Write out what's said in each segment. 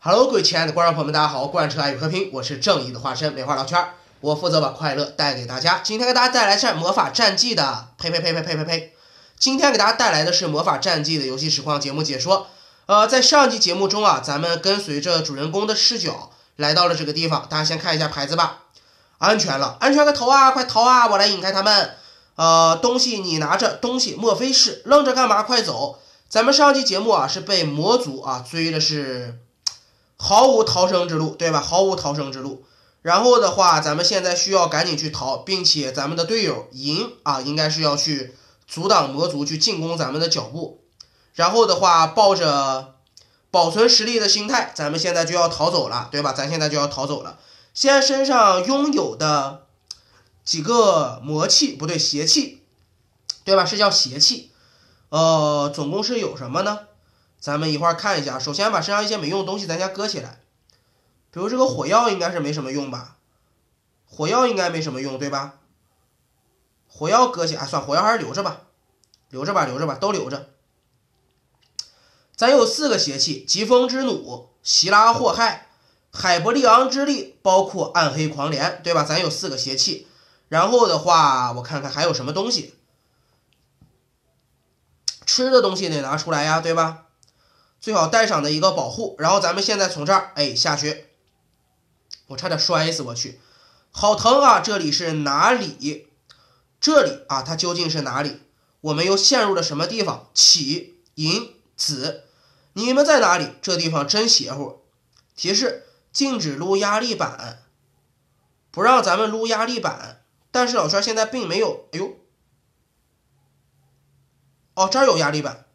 Hello，各位亲爱的观众朋友们，大家好！贯彻爱与和平，我是正义的化身，梅花老圈，我负责把快乐带给大家。今天给大家带来是魔法战记的，今天给大家带来的是魔法战记的游戏实况节目解说。在上集节目中啊，咱们跟随着主人公的视角来到了这个地方，大家先看一下牌子吧。安全了，安全个头啊！快逃啊！我来引开他们。东西你拿着，东西莫非是愣着干嘛？快走！咱们上期节目啊是被魔族啊追的是毫无逃生之路，对吧？毫无逃生之路。然后的话，咱们现在需要赶紧去逃，并且咱们的队友银啊应该是要去阻挡魔族去进攻咱们的脚步。然后的话，抱着保存实力的心态，咱们现在就要逃走了，对吧？咱现在就要逃走了。现在身上拥有的几个魔器，不对，邪气，对吧？是叫邪气。总共是有什么呢？咱们一会儿看一下。首先把身上一些没用的东西咱先搁起来，比如这个火药应该是没什么用吧？火药应该没什么用，对吧？火药搁起来，算火药还是留着吧，留着吧，都留着。咱有4个邪气：疾风之弩、希拉祸害、海伯利昂之力，包括暗黑狂莲，对吧？咱有4个邪气。然后的话，我看看还有什么东西。吃的东西得拿出来呀，对吧？最好带上的一个保护。然后咱们现在从这儿下去，我差点摔死，我去，好疼啊！这里是哪里？这里啊，它究竟是哪里？我们又陷入了什么地方？启、银、紫，你们在哪里？这地方真邪乎。提示：禁止撸压力板，不让咱们撸压力板。但是老圈现在并没有，哎呦，哦，这儿有压力板，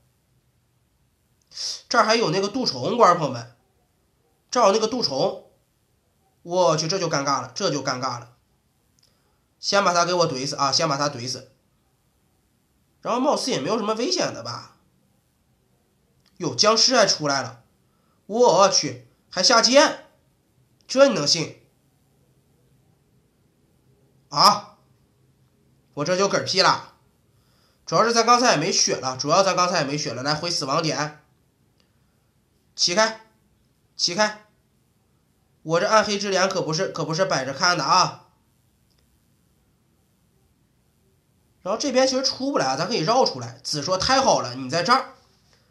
这儿还有那个蠹虫，观众朋友们，这儿有那个蠹虫，我去，这就尴尬了，先把他给我怼死啊！先把他怼死，然后貌似也没有什么危险的吧？哟，僵尸还出来了，我去，还下剑，这你能信啊？我这就嗝屁了，主要是咱刚才也没血了，来回死亡点，起开，我这暗黑之莲可不是摆着看的啊。然后这边其实出不来，咱可以绕出来。紫说太好了，你在这儿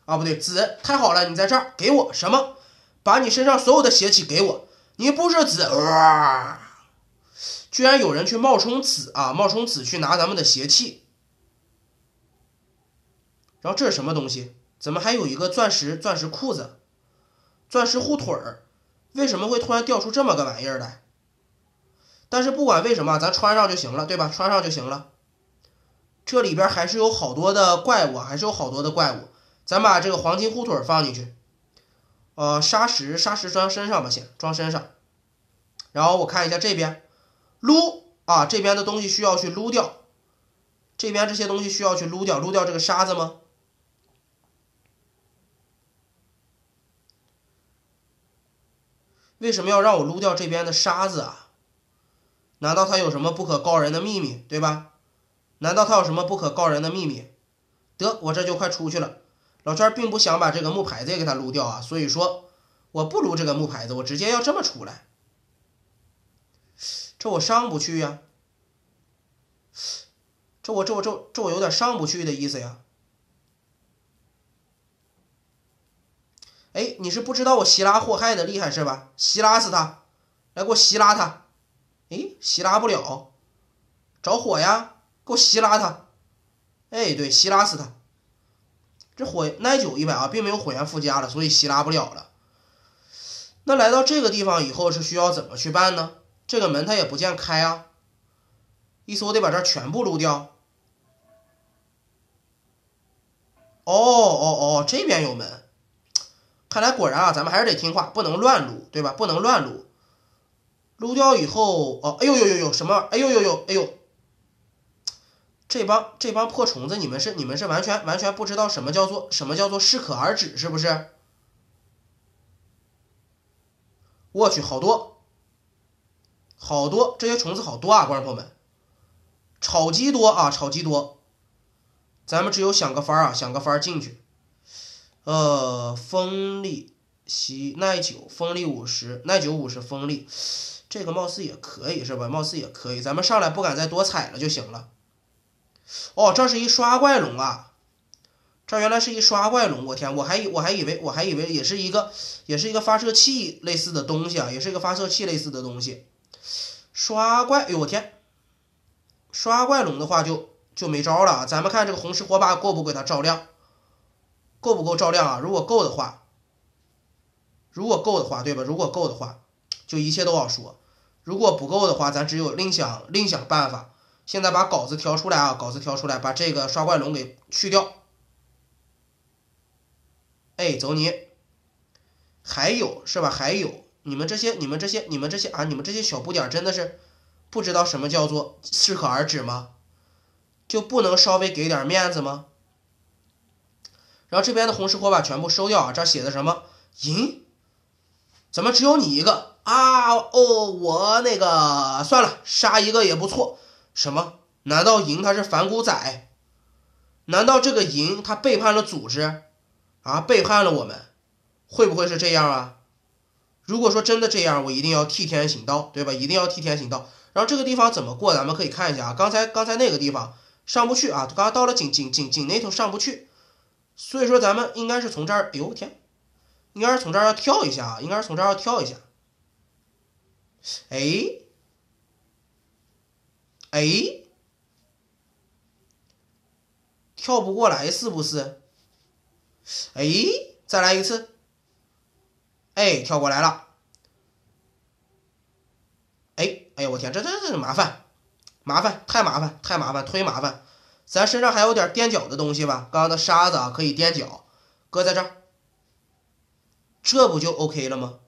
啊，不对，紫太好了，你在这儿，给我什么？把你身上所有的邪气给我，你不是紫，居然有人去冒充紫啊！冒充紫去拿咱们的邪气。然后这是什么东西？怎么还有一个钻石裤子、钻石护腿儿？为什么会突然掉出这么个玩意儿来？但是不管为什么，咱穿上就行了，对吧？穿上就行了。这里边还是有好多的怪物，咱把这个黄金护腿放进去。砂石装身上吧，先装身上。然后我看一下这边，撸啊，这边的东西需要去撸掉，这边这些东西需要去撸掉这个沙子吗？为什么要让我撸掉这边的沙子啊？难道他有什么不可告人的秘密，对吧？得，我这就快出去了。老圈并不想把这个木牌子也给他撸掉啊，所以说我不撸这个木牌子，我直接要这么出来。这我上不去呀，这我有点上不去的意思呀。哎，你是不知道我希拉祸害的厉害是吧？希拉死他，来给我希拉他。哎，希拉不了，着火呀，给我希拉他。哎，对，希拉死他。这火耐久100啊，并没有火焰附加了，所以希拉不了了。那来到这个地方以后是需要怎么去办呢？这个门它也不见开啊，意思我得把这儿全部撸掉。这边有门，看来果然啊，咱们还是得听话，不能乱撸，对吧？不能乱撸。撸掉以后，哎呦，什么？哎呦，这帮破虫子，你们是完全不知道什么叫做适可而止，是不是？我去，好多，这些虫子好多啊，观众朋友们，超级多啊，超级多。咱们只有想个法儿进去。锋利耐久锋利50，耐久50锋利，这个貌似也可以是吧？貌似也可以，咱们上来不敢再多踩了就行了。哦，这是一刷怪龙啊！这原来是一刷怪龙，我天，我还以为也是一个发射器类似的东西啊，也是一个发射器类似的东西。刷怪，哎呦我天！刷怪龙的话就没招了啊！咱们看这个红石火把够不够它照亮？够不够照亮啊？如果够的话，对吧？如果够的话，就一切都好说。如果不够的话，咱只有另想办法。现在把稿子调出来啊，稿子调出来，把这个刷怪龙给去掉。哎，走你！还有是吧？还有你们这些小不点真的是不知道什么叫做适可而止吗？就不能稍微给点面子吗？然后这边的红石火把全部收掉啊！这写的什么银？怎么只有你一个啊？哦，我那个算了，杀一个也不错。什么？难道银他是反骨仔？难道这个银他背叛了组织啊？背叛了我们？会不会是这样啊？如果说真的这样，我一定要替天行道，对吧？一定要替天行道。然后这个地方怎么过？咱们可以看一下啊。刚才那个地方上不去啊，刚刚到了井那头上不去。所以说咱们应该是从这儿，哎呦天，应该是从这儿要跳一下啊，应该是从这儿要跳一下。哎，跳不过来是不是？哎，再来一次。哎，跳过来了。哎呀，我天，这麻烦，太麻烦，忒麻烦。咱身上还有点垫脚的东西吧？刚刚的沙子啊，可以垫脚，搁在这儿，这不就 OK 了吗？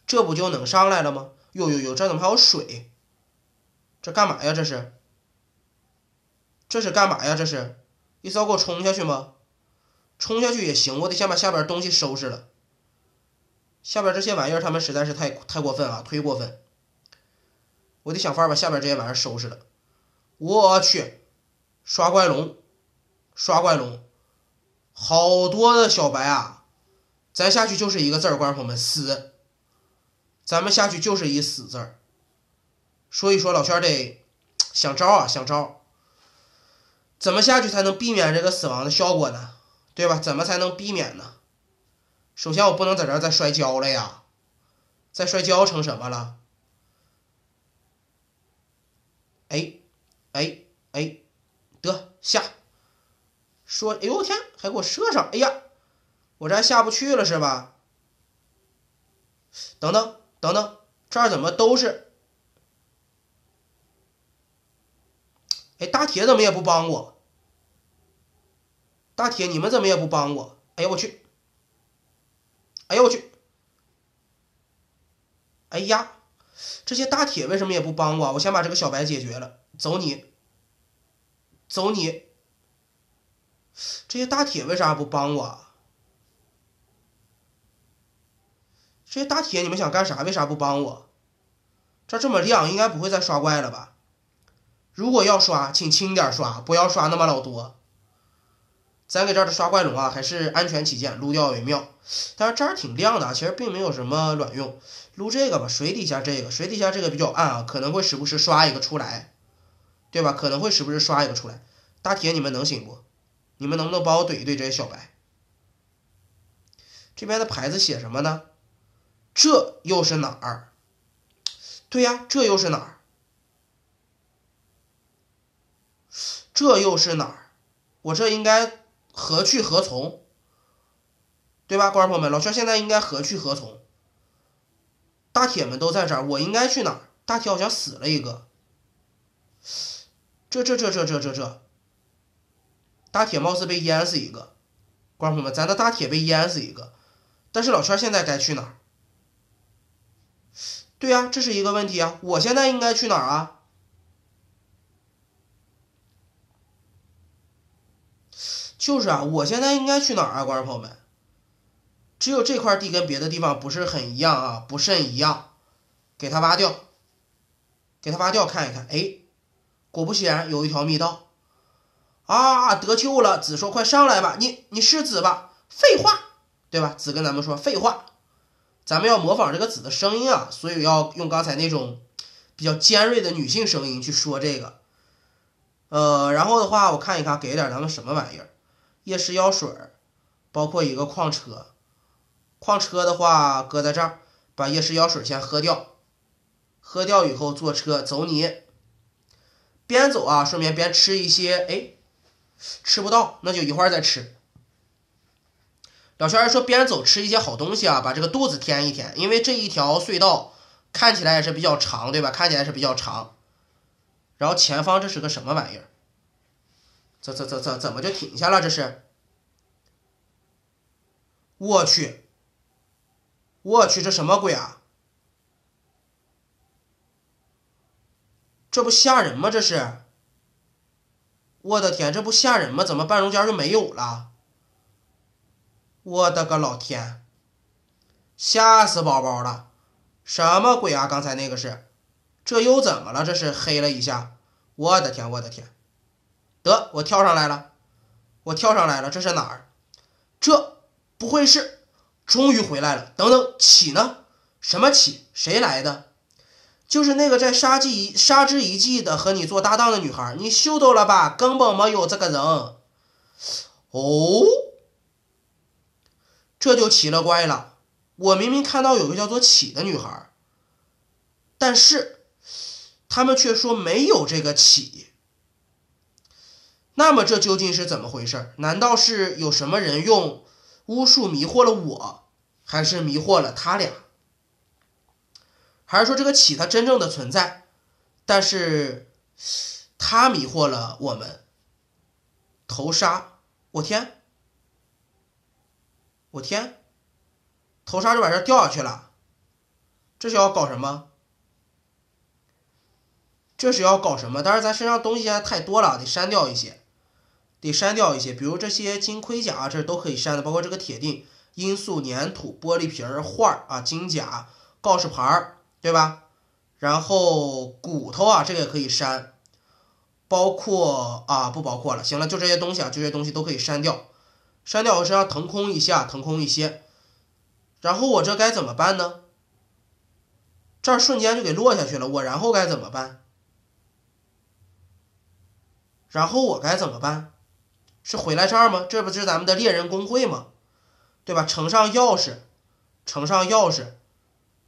这不就能上来了吗？哟，这怎么还有水？这干嘛呀？这是干嘛呀？这是意思要给我冲下去吗？冲下去也行，我得先把下边东西收拾了。下边这些玩意儿，他们实在是太过分啊，忒过分。我得想法把下边这些玩意儿收拾了。我去，刷怪龙，好多的小白啊！咱下去就是一个字儿，观众朋友们，死。咱们下去就是一死字儿。所以说老圈得想招啊，怎么下去才能避免这个死亡的效果呢？对吧？怎么才能避免呢？首先我不能在这儿再摔跤了呀，再摔跤成什么了？得下。说，哎呦天，还给我射上！哎呀，我这还下不去了是吧？等等，这儿怎么都是？哎，大铁怎么也不帮我？大铁，你们怎么也不帮我？哎呀我去！哎呀，这些大铁为什么也不帮我？我先把这个小白解决了。走你！这些大铁为啥不帮我？这些大铁你们想干啥？为啥不帮我？这么亮，应该不会再刷怪了吧？如果要刷，请轻点刷，不要刷那么老多。咱给这儿的刷怪龙啊，还是安全起见，撸掉为妙。但是这儿挺亮的，其实并没有什么卵用。撸这个吧，水底下这个比较暗啊，可能会时不时刷一个出来，对吧？可能会时不时刷一个出来。大铁你们能行不？你们能不能帮我怼一怼这些小白？这边的牌子写什么呢？这又是哪儿？对呀，这又是哪儿？我这应该何去何从？对吧，观众朋友们，老圈现在应该何去何从？大铁们都在这儿，我应该去哪儿？大铁好像死了一个。这，大铁貌似被淹死一个。观众朋友们，咱的大铁被淹死一个，但是老圈现在该去哪儿？对呀，这是一个问题啊！我现在应该去哪儿啊？就是啊，我现在应该去哪儿啊，观众朋友们？只有这块地跟别的地方不是很一样啊，不甚一样。给它挖掉，看一看。哎，果不其然，有一条密道啊！得救了！子说：“快上来吧，你是子吧？”废话，对吧？子跟咱们说废话，咱们要模仿这个子的声音啊，所以要用刚才那种比较尖锐的女性声音去说这个。然后的话，我看一看给点咱们什么玩意儿，夜市药水，包括一个矿车。矿车的话搁在这儿，把夜市药水先喝掉，喝掉以后坐车走你。边走啊，顺便边吃一些，哎，吃不到那就一会儿再吃。老圈说边走吃一些好东西啊，把这个肚子填一填，因为这一条隧道看起来也是比较长，对吧？看起来是比较长。然后前方这是个什么玩意儿？怎么就停下了？这是？我去，这什么鬼啊？这不吓人吗？这是？我的天，这不吓人吗？怎么半中间就没有了？我的个老天，吓死宝宝了！什么鬼啊？刚才那个是？这又怎么了？这是黑了一下，我的天，得，我跳上来了，这是哪儿？这不会是？终于回来了。等等，启呢？什么启？谁来的？就是那个在杀之一记的和你做搭档的女孩，你嗅到了吧？根本没有这个人。哦，这就奇了怪了。我明明看到有个叫做启的女孩，但是他们却说没有这个启。那么这究竟是怎么回事？难道是有什么人用巫术迷惑了我，还是迷惑了他俩？还是说这个启它真正的存在，但是他迷惑了我们？头纱，我天，头纱就把这掉下去了，这是要搞什么？当然咱身上东西现在太多了，得删掉一些，比如这些金盔甲，这都可以删的，包括这个铁锭、罂粟、粘土、玻璃瓶、画啊、金甲、告示牌，对吧？然后骨头啊，这个也可以删，包括啊不包括了。行了，就这些东西啊，这些东西都可以删掉。删掉我身上腾空一些，然后我这该怎么办呢？这儿瞬间就给落下去了，我然后该怎么办？是回来这儿吗？这不是咱们的猎人公会吗？对吧？呈上钥匙，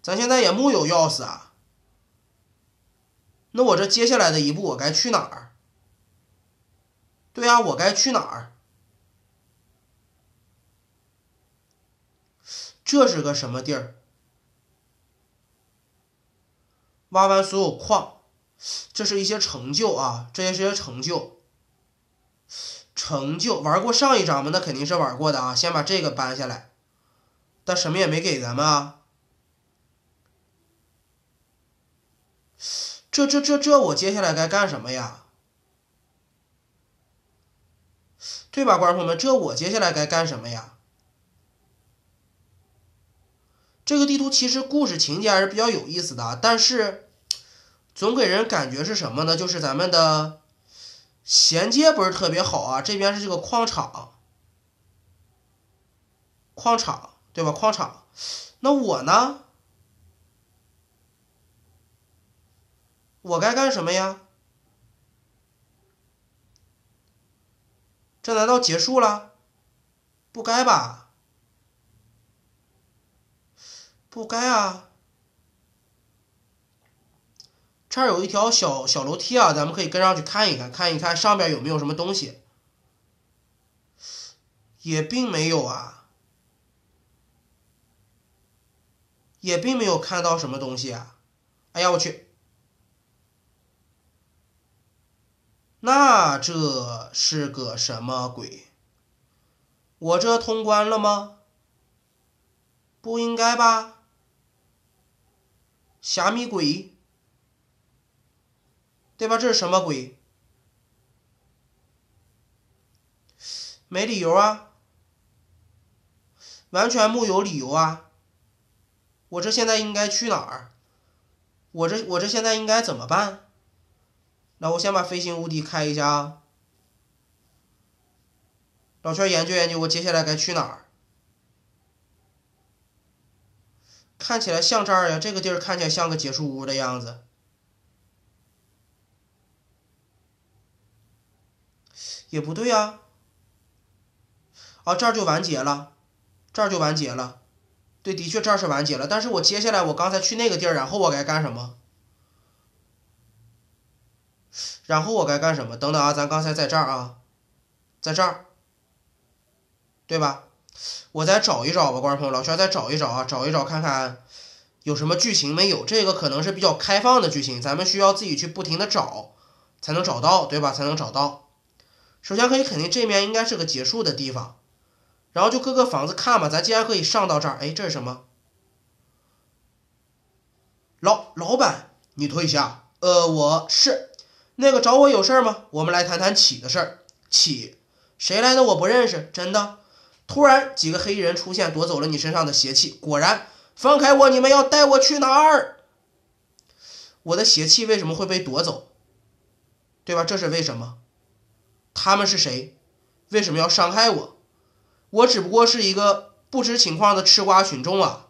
咱现在也木有钥匙啊。那我这接下来的一步我该去哪儿？对啊，我该去哪儿？这是个什么地儿？挖完所有矿，这是一些成就啊，这些是些成就。玩过上一章吗？那肯定是玩过的啊。先把这个搬下来，但什么也没给咱们啊。这我接下来该干什么呀？对吧，观众朋友们，这我接下来该干什么呀？这个地图其实故事情节还是比较有意思的啊，但是总给人感觉是什么呢？就是咱们的衔接不是特别好啊。这边是这个矿场，对吧？矿场，那我呢？我该干什么呀？这难道结束了？不该吧？不该啊！这儿有一条小楼梯啊，咱们可以跟上去看一看上边有没有什么东西。也并没有啊，也并没有看到什么东西啊！哎呀，我去！那这是个什么鬼？我这通关了吗？不应该吧？虾米鬼？对吧？这是什么鬼？没理由啊，完全木有理由啊！我这现在应该去哪儿？我这现在应该怎么办？那我先把飞行无敌开一下啊。老圈研究，我接下来该去哪儿？看起来像这儿呀，这个地儿看起来像个结束屋的样子。也不对啊。啊，这儿就完结了，这儿就完结了。对，的确这儿是完结了，但是我接下来我刚才去那个地儿，然后我该干什么？然后我该干什么？等等啊，咱刚才在这儿啊，在这儿，对吧？我再找一找吧，观众朋友，老圈再找一找啊，找一找看看有什么剧情没有。这个可能是比较开放的剧情，咱们需要自己去不停的找，才能找到，对吧？才能找到。首先可以肯定这面应该是个结束的地方，然后就各个房子看吧。咱既然可以上到这儿，哎，这是什么？老板，你退下。我是那个找我有事吗？我们来谈谈启的事儿。启，谁来的？我不认识，真的。突然，几个黑衣人出现，夺走了你身上的邪气。果然，放开我！你们要带我去哪儿？我的邪气为什么会被夺走？对吧？这是为什么？他们是谁？为什么要伤害我？我只不过是一个不知情况的吃瓜群众啊，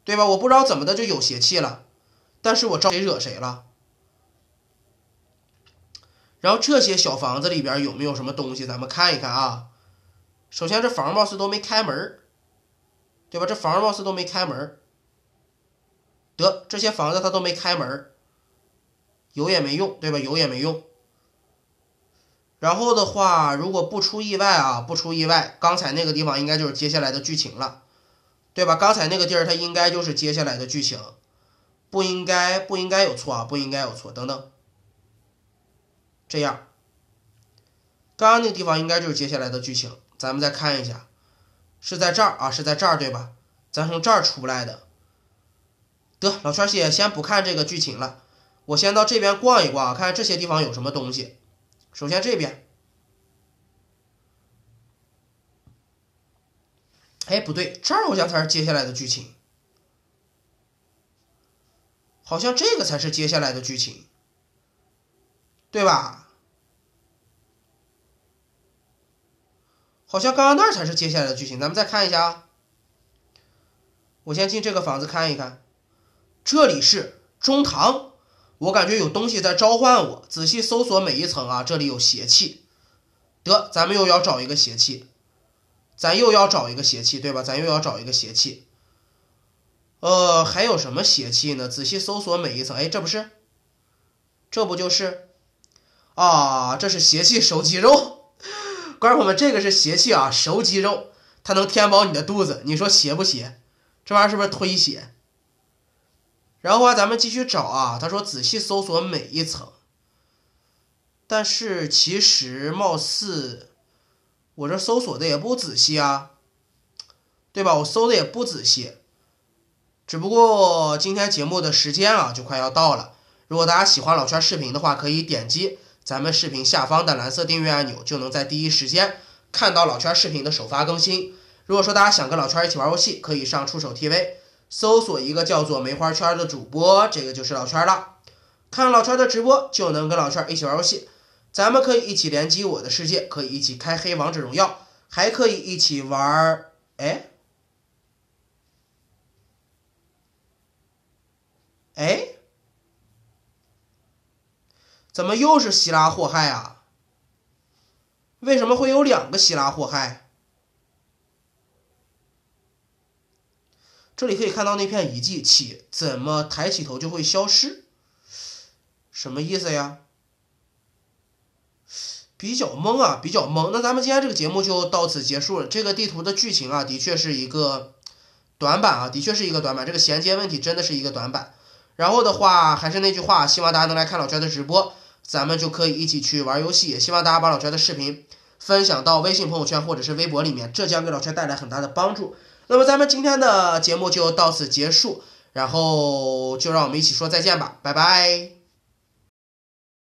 对吧？我不知道怎么的就有邪气了，但是我招谁惹谁了？然后这些小房子里边有没有什么东西？咱们看一看啊。首先，这房貌似都没开门，对吧？这房貌似都没开门。得，这些房子它都没开门，有也没用，对吧？有也没用。然后的话，如果不出意外啊，不出意外，刚才那个地方应该就是接下来的剧情了，对吧？刚才那个地儿它应该就是接下来的剧情，不应该有错啊，不应该有错。等等，这样，刚刚那个地方应该就是接下来的剧情，咱们再看一下，是在这儿啊，是在这儿对吧？咱从这儿出来的。得，老圈姐先不看这个剧情了，我先到这边逛一逛，看看这些地方有什么东西。首先这边，哎，不对，这儿好像才是接下来的剧情，好像这个才是接下来的剧情，对吧？好像刚刚那儿才是接下来的剧情，咱们再看一下啊。我先进这个房子看一看，这里是中堂，我感觉有东西在召唤我。仔细搜索每一层啊，这里有邪气。得，咱们又要找一个邪气，咱又要找一个邪气，对吧？咱又要找一个邪气。还有什么邪气呢？仔细搜索每一层，哎，这不就是啊？这是邪气熟鸡肉。观众朋友们，这个是邪气啊，熟鸡肉，它能填饱你的肚子，你说邪不邪？这玩意儿是不是推邪？然后啊，咱们继续找啊。他说仔细搜索每一层，但是其实貌似我这搜索的也不仔细啊，对吧？我搜的也不仔细，只不过今天节目的时间啊就快要到了。如果大家喜欢老圈视频的话，可以点击咱们视频下方的蓝色订阅按钮，就能在第一时间看到老圈视频的首发更新。如果说大家想跟老圈一起玩游戏，可以上触手 TV 搜索一个叫做梅花圈的主播，这个就是老圈了。看老圈的直播就能跟老圈一起玩游戏，咱们可以一起联机我的世界，可以一起开黑王者荣耀，还可以一起玩。哎，怎么又是希拉祸害啊？为什么会有2个希拉祸害？这里可以看到那片遗迹，起怎么抬起头就会消失？什么意思呀？比较懵啊，比较懵。那咱们今天这个节目就到此结束了。这个地图的剧情啊，的确是一个短板啊，的确是一个短板。这个衔接问题真的是一个短板。然后的话，还是那句话，希望大家能来看老圈的直播，咱们就可以一起去玩游戏。也希望大家把老圈的视频分享到微信朋友圈或者是微博里面，这将给老圈带来很大的帮助。那么咱们今天的节目就到此结束，然后就让我们一起说再见吧，拜拜。